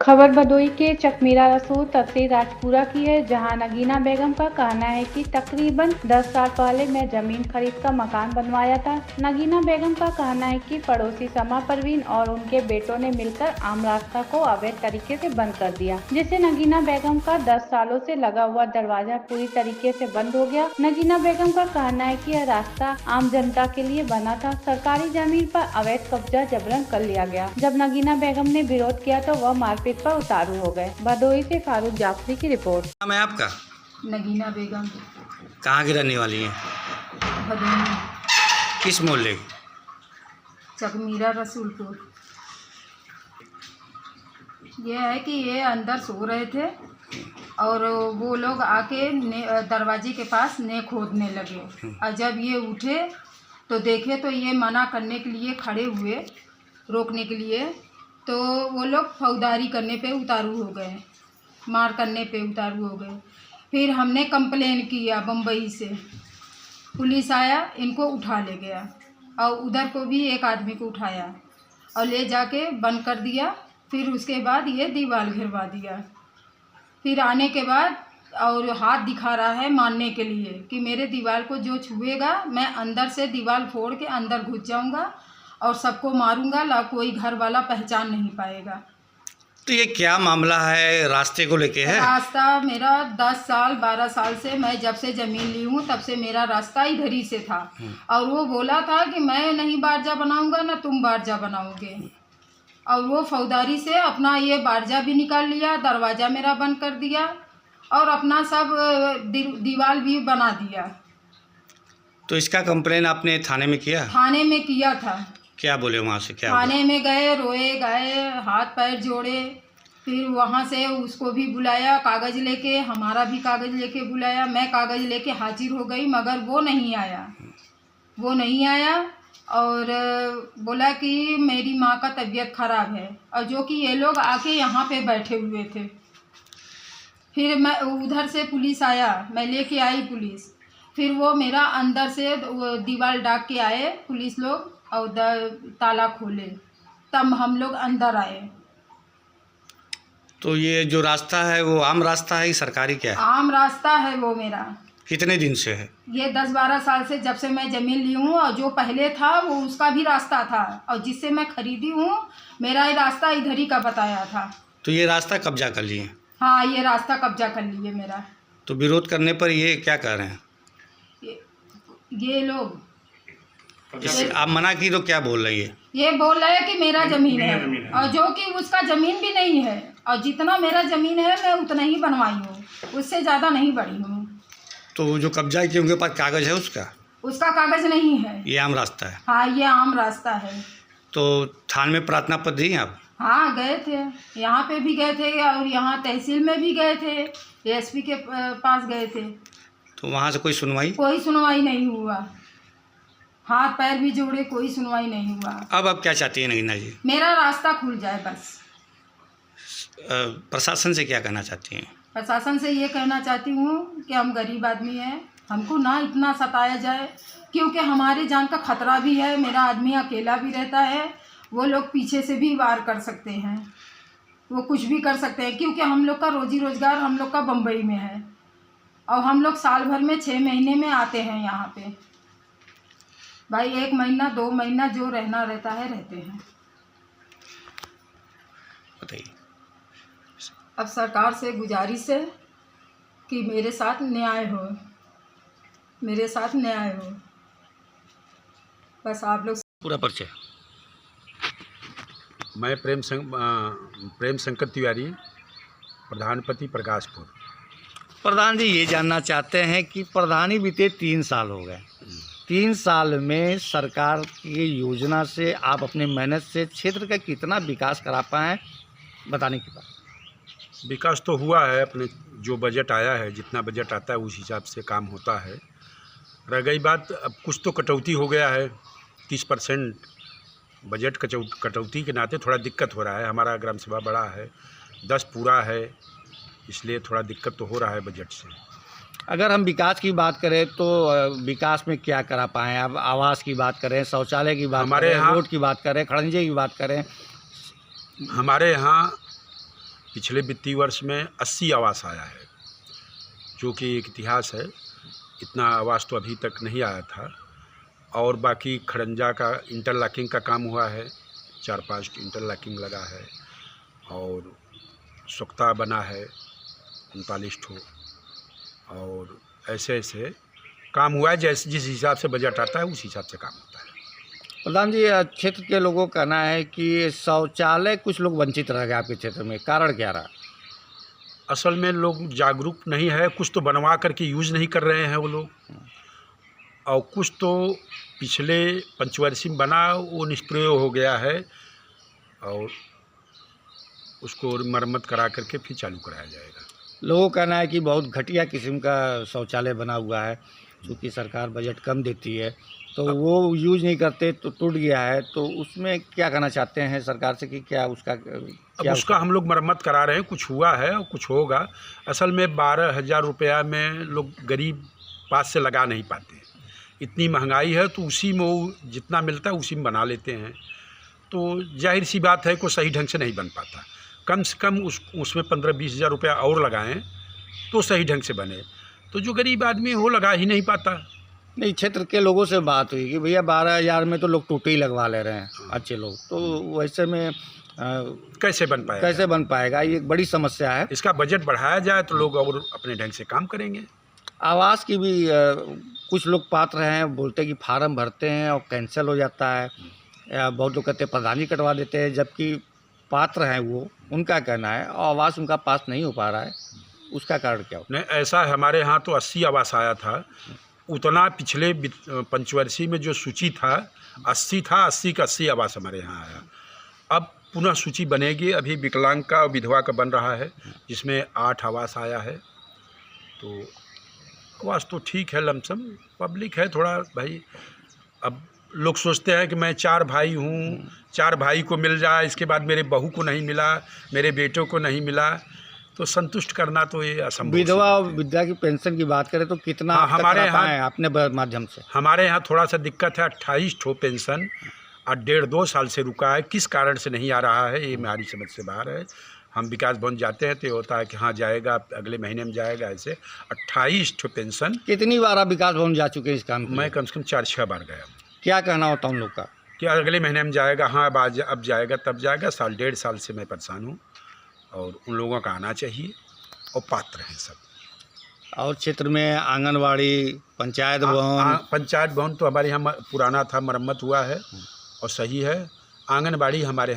खबर भदोही के चकमीरा रसूल तहसील राजपुरा की है, जहां नगीना बेगम का कहना है कि तकरीबन 10 साल पहले मैं जमीन खरीदकर मकान बनवाया था। नगीना बेगम का कहना है कि पड़ोसी समा परवीन और उनके बेटों ने मिलकर आम रास्ता को अवैध तरीके से बंद कर दिया, जिससे नगीना बेगम का 10 सालों से लगा हुआ दरवाजा पूरी तरीके से बंद हो गया। नगीना बेगम का कहना है कि यह रास्ता आम जनता के लिए बना था। सरकारी जमीन पर अवैध कब्जा जबरन कर लिया गया। जब नगीना बेगम ने विरोध किया तो वह मारपीट पर उतारू हो गए। भदोही से फारूक जाफरी की रिपोर्ट। नाम है आपका? नगीना बेगम। कहाँ की रहने वाली हैं? भदोही। किस मोहल्ले की? चकमीरा रसूलपुर। ये है कि ये अंदर सो रहे थे और वो लोग आके दरवाजे के पास ने खोदने लगे और जब ये उठे तो देखे तो ये मना करने के लिए खड़े हुए, रोकने के लिए, तो वो लोग फौजदारी करने पे उतारू हो गए, मार करने पे उतारू हो गए। फिर हमने कंप्लेन किया बम्बई से, पुलिस आया, इनको उठा ले गया और उधर को भी एक आदमी को उठाया और ले जाके बंद कर दिया। फिर उसके बाद ये दीवार घिरवा दिया। फिर आने के बाद और हाथ दिखा रहा है मारने के लिए कि मेरे दीवार को जो छुएगा मैं अंदर से दीवार फोड़ के अंदर घुस जाऊंगा और सबको मारूंगा, ला कोई घर वाला पहचान नहीं पाएगा। तो ये क्या मामला है, रास्ते को लेके है? रास्ता मेरा 10 साल 12 साल से, मैं जब से ज़मीन ली हूँ तब से मेरा रास्ता इधर ही से था और वो बोला था कि मैं नहीं बारजा बनाऊंगा ना तुम बारजा बनाओगे, और वो फौजदारी से अपना ये बारजा भी निकाल लिया, दरवाज़ा मेरा बंद कर दिया और अपना सब दीवार भी बना दिया। तो इसका कंप्लेन आपने थाने में किया? थाने में किया था। क्या बोले वहाँ से? क्या थाने में गए, रोए गए, हाथ पैर जोड़े, फिर वहाँ से उसको भी बुलाया कागज़ लेके, हमारा भी कागज़ लेके बुलाया, मैं कागज़ लेके हाजिर हो गई मगर वो नहीं आया और बोला कि मेरी माँ का तबीयत ख़राब है, और जो कि ये लोग आके यहाँ पे बैठे हुए थे। फिर मैं उधर से पुलिस आया, मैं लेके आई पुलिस, फिर वो मेरा अंदर से दीवार डाक के आए पुलिस लोग और ताला खोले, तब हम लोग अंदर आए। तो ये जो रास्ता है वो आम रास्ता है, सरकारी क्या है? आम रास्ता है वो मेरा। कितने दिन से है ये? 10-12 साल से, जब से मैं ज़मीन ली हूँ, और जो पहले था वो उसका भी रास्ता था और जिससे मैं खरीदी हूँ मेरा ये रास्ता इधर ही का बताया था। तो ये रास्ता कब्जा कर लिए? हाँ, ये रास्ता कब्जा कर लिए मेरा। तो विरोध करने पर ये क्या कर रहे हैं? ये लोग आप मना की तो क्या बोल रही है? ये बोल रहे हैं कि मेरा ज़मीन है और जो कि उसका ज़मीन भी नहीं है, और जितना मेरा ज़मीन है मैं उतना ही बनवाई हूँ, उससे ज़्यादा नहीं बढ़ी हूँ। तो जो कब्जा किया उनके पास कागज़ है उसका कागज़ नहीं है। ये आम रास्ता है? हाँ, ये आम रास्ता है। तो थाने में प्रार्थना पत्र दी आप? हाँ, गए थे, यहाँ पे भी गए थे और यहाँ तहसील में भी गए थे, एसपी के पास गए थे। तो वहाँ से कोई सुनवाई? कोई सुनवाई नहीं हुआ, हाथ पैर भी जोड़े, कोई सुनवाई नहीं हुआ। अब आप क्या चाहती हैं नगीना जी? मेरा रास्ता खुल जाए बस। प्रशासन से क्या कहना चाहती हैं? प्रशासन से ये कहना चाहती हूँ कि हम गरीब आदमी हैं, हमको ना इतना सताया जाए, क्योंकि हमारे जान का खतरा भी है। मेरा आदमी अकेला भी रहता है, वो लोग पीछे से भी वार कर सकते हैं, वो कुछ भी कर सकते हैं, क्योंकि हम लोग का रोजी रोज़गार हम लोग का बम्बई में है और हम लोग साल भर में 6 महीने में आते हैं यहाँ पे। भाई 1 महीना 2 महीना जो रहना रहता है रहते हैं। बताइए। अब सरकार से गुजारिश है कि मेरे साथ न्याय हो, मेरे साथ न्याय हो, बस आप लोग। पूरा परिचय। मैं प्रेम शंकर तिवारी, प्रधानपति प्रकाशपुर। प्रधान जी, ये जानना चाहते हैं कि प्रधानी बीते 3 साल हो गए, 3 साल में सरकार की योजना से आप अपनी मेहनत से क्षेत्र का कितना विकास करा पाए, बताने की बात। विकास तो हुआ है, अपने जो बजट आया है, जितना बजट आता है उस हिसाब से काम होता है। रह गई बात, अब कुछ तो कटौती हो गया है, 30% बजट कटौती के नाते थोड़ा दिक्कत हो रहा है। हमारा ग्राम सभा बड़ा है, 10 पूरा है, इसलिए थोड़ा दिक्कत तो हो रहा है बजट से। अगर हम विकास की बात करें तो विकास में क्या करा पाएँ? अब आवास की बात करें, शौचालय की बात करें, रोड की बात करें, खड़ंजे की बात करें। हमारे यहाँ पिछले वित्तीय वर्ष में 80 आवास आया है, जो कि एक इतिहास है। इतना आवास तो अभी तक नहीं आया था। और बाकी खड़ंजा का इंटरलॉकिंग का काम हुआ है, 4-5 इंटरलॉकिंग लगा है, और सुख्ता बना है 39 ठो, और ऐसे ऐसे काम हुआ है। जैसे जिस हिसाब से बजट आता है उस हिसाब से काम होता है। प्रधान जी, क्षेत्र के लोगों का कहना है कि शौचालय कुछ लोग वंचित रह गए आपके क्षेत्र में, कारण क्या रहा? असल में लोग जागरूक नहीं है, कुछ तो बनवा करके यूज़ नहीं कर रहे हैं वो लोग, और कुछ तो पिछले पंचवर्षीय में बना वो निष्प्रयोग हो गया है, और उसको मरम्मत करा करके फिर चालू कराया जाएगा। लोगों का कहना है कि बहुत घटिया किस्म का शौचालय बना हुआ है, क्योंकि सरकार बजट कम देती है तो वो यूज नहीं करते तो टूट गया है। तो उसमें क्या कहना चाहते हैं सरकार से कि क्या उसका अब उसका हम लोग मरम्मत करा रहे हैं, कुछ हुआ है और कुछ होगा। असल में 12,000 रुपया में लोग गरीब पास से लगा नहीं पाते, इतनी महंगाई है, तो उसी में वो जितना मिलता है उसी में बना लेते हैं। तो जाहिर सी बात है कि सही ढंग से नहीं बन पाता। कम से कम उसमें 15-20 हज़ार रुपया और लगाएं तो सही ढंग से बने। तो जो गरीब आदमी है वो लगा ही नहीं पाता। नहीं, क्षेत्र के लोगों से बात हुई कि भैया 12,000 में तो लोग टूटे ही लगवा ले रहे हैं अच्छे लोग, तो वैसे में कैसे बन पाएगा? कैसे बन पाएगा? ये एक बड़ी समस्या है। इसका बजट बढ़ाया जाए तो लोग और अपने ढंग से काम करेंगे। आवास की भी कुछ लोग पात्र हैं, बोलते हैं कि फार्म भरते हैं और कैंसिल हो जाता है, या बहुत लोग कहते हैं प्रधान ही कटवा देते हैं, जबकि पात्र हैं वो, उनका कहना है और आवास उनका पास नहीं हो पा रहा है। उसका कारण क्या हो? नहीं, ऐसा है, हमारे यहाँ तो 80 आवास आया था। उतना पिछले पंचवर्षीय में जो सूची था 80 था, 80 का 80 आवास हमारे यहाँ आया। अब पुनः सूची बनेगी, अभी विकलांग का और विधवा का बन रहा है, जिसमें 8 आवास आया है। तो आवास तो ठीक है, लमसम पब्लिक है थोड़ा भाई। अब लोग सोचते हैं कि मैं 4 भाई हूँ, 4 भाई को मिल जाए, इसके बाद मेरे बहू को नहीं मिला, मेरे बेटों को नहीं मिला, तो संतुष्ट करना तो ये असंभव। विधवा और विधवा की पेंशन की बात करें तो कितना हमारे यहाँ अपने माध्यम से? हमारे यहाँ थोड़ा सा दिक्कत है, 28 ठो पेंशन और 1.5-2 साल से रुका है। किस कारण से नहीं आ रहा है ये हमारी समझ से बाहर है। हम विकास भवन जाते हैं तो ये होता है कि हाँ जाएगा, अगले महीने में जाएगा। ऐसे 28 ठो पेंशन। कितनी बार आप विकास भवन जा चुके हैं इस काम में? मैं कम से कम 4-6 बार गया। क्या कहना होता उन लोग का? कि अगले महीने में जाएगा, हाँ अब जाएगा, तब जाएगा। 1.5 साल से मैं परेशान हूँ, और उन लोगों का आना चाहिए और पात्र हैं सब। और क्षेत्र में आंगनवाड़ी, पंचायत भवन? पंचायत भवन तो हमारे यहाँ पुराना था, मरम्मत हुआ है और सही है। आंगनबाड़ी हमारे